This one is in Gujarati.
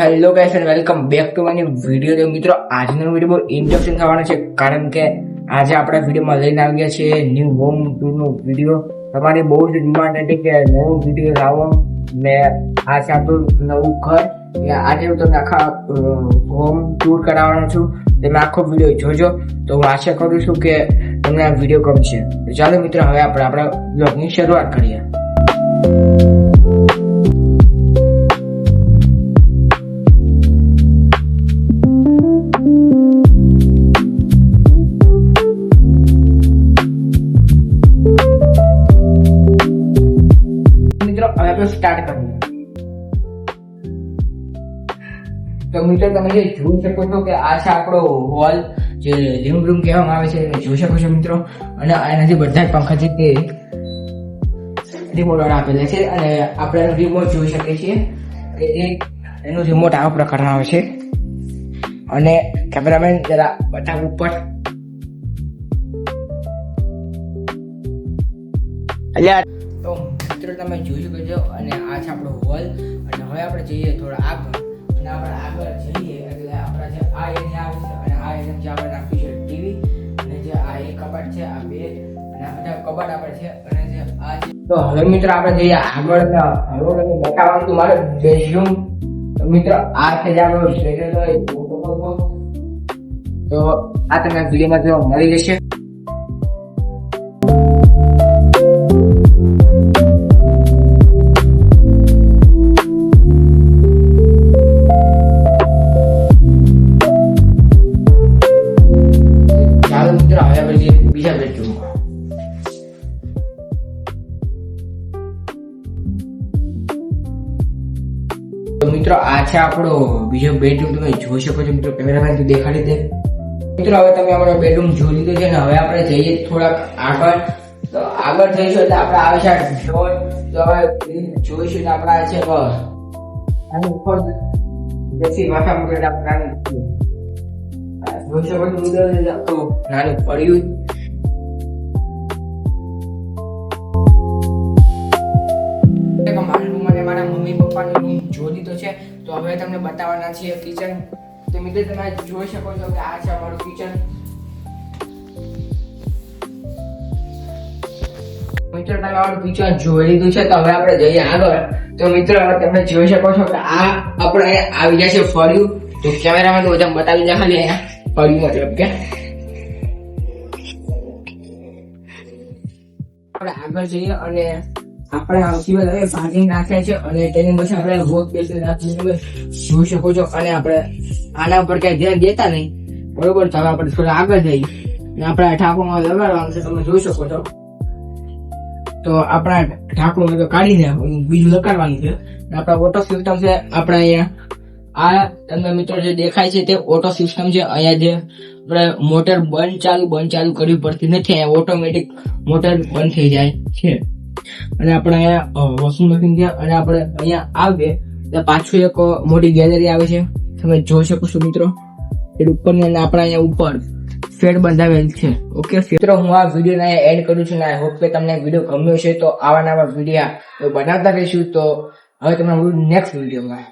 Hello guys and welcome back to my video. તો મિત્રો આજનો વિડીયો બહુ ઇન્ટરેસ્ટિંગ થવાનો છે, કારણ કે આજે આપણે વિડીયોમાં લઈને આવ્યા છીએ ન્યૂ હોમ ટૂરનો વિડીયો. તમારી બહુ જ ડિમાન્ડ હતી કે નવો વિડીયો લાવો ને આ છે આપણું નવું ઘર. આજે હું તમને આખા હોમ ટૂર કરાવવાનો છું. તમે આખો વિડીયો જોજો. તો હું આશા કરું છું કે તમને આ વિડીયો ગમશે. તો ચાલો મિત્રો, હવે આપણે આપણા બ્લોગની શરૂઆત કરીએ. સ્ટાર્ટ કરીએ. તો મિત્રો તમે જે જોઈ શકો છો કે આ છે આપણો હોલ, જે લિવિંગ રૂમ કહેવામાં આવે છે, જોઈ શકો છો મિત્રો. અને એનાથી બધા જ પંખા છે તે રિમોટ આપેલા છે, અને આપણે એનો રિમોટ જોઈ શકીએ છીએ કે એનું રિમોટ આ પ્રકારનું આવે છે. અને કેમેરામેન જરા બતાવ ઉપર. તો મિત્રો તમે જોઈ શકો છો, અને આ છે આપણો હોલ. અને હવે આપણે જઈએ થોડા આગળ, અને આપણે આગળ જઈએ એટલે આપણા જે આ એરિયા આવે છે, અને આ એરિયા જે આપણે નાખ્યું છે ટીવી, અને જે આ એક કબાટ છે, આ બેડ, અને આ બધા કબાટ આપણે છે, અને જે આ છે. તો હવે મિત્રો આપણે જઈએ આગળ. હવે તમે બતાવવાનું તો મારે બેડરૂમ. તો મિત્રો આ છે જે આપણો બેડરૂમ હોય. તો આ તમે વિડીયોમાં જોવા મળી જશે. બીજા બેડરૂમમાં તો મિત્રો આ છે આપણો બીજો બેડરૂમ. તમે જોઈ શકો છો મિત્રો, કેમેરામેન દેખાડી દે. મિત્રો હવે તમે આપણો બેડરૂમ જોઈ લીધો છે, ને હવે આપણે જઈએ થોડાક આગળ. તો આગળ જઈશું એટલે આપણે આવે છે ડોર. તો હવે જોઈશું તો આપણે આ છે આની ઉપર બેસી માથા મૂકે આપણે જોઈ શકો છો મિત્રો, નાનું પડ્યું. મારા મમ્મી પપ્પાનો રૂમ જોઈ લીધો છે. તો હવે તમને બતાવવાના છીએ કિચન. તો મિત્રો તમે જોઈ શકો છો કે આ છે અમારું કિચન. મિત્રો તમે અમારું કિચન જોઈ લીધું છે. તો હવે આપણે જઈએ આગળ. તો મિત્રો હવે તમે જોઈ શકો છો કે આ આપણે આવી જાય છે ફળિયું. તો કેમેરામાં તો બધા બતાવી દે ખાલી અહીંયા ફળિયું, મતલબ કે આપણે આગળ જઈએ અને આપણે આવતી ભાગી નાખ્યા છે, અને તેની પછી આપણે વોક બેસી નાખીએ જોઈ શકો છો. અને આપણે આના ઉપર કઈ ધ્યાન દેતા નહીં, બરોબર. તો હવે આપણે થોડા આગળ જઈએ અને આપણે ઢાંકણમાં લગાડવાનું છે, તમે જોઈ શકો છો. તો આપણા ઢાંકણું કાઢીને બીજું લગાડવાનું છે. આપણા ઓટો સિસ્ટમ છે. આપણે અહીંયા આ તમને મિત્રો જે દેખાય છે તે ઓટો સિસ્ટમ છે. અહીંયા જે આપણે મોટર બંધ ચાલુ કરવી પડતી નથી, અહીંયા ઓટોમેટિક મોટર બંધ થઈ જાય છે. અને આપણે અહીંયા વોશિંગ મશીન છે, અને આપણે અહીંયા આવીએ એટલે પાછું એક મોટી ગેલેરી આવે છે, તમે જોઈ શકો છો મિત્રો. એ ઉપરની અને આપણે અહીંયા ઉપર ફેડ બંધાવેલ છે. ઓકે મિત્રો, હું આ વિડીયોને એડ કરું છું, અને આઈ હોપ કે તમને વિડીયો ગમ્યો છે. તો આવા નવા વિડીયો બનાવતા રહીશું. તો હવે તમને નેક્સ્ટ વિડીયોમાં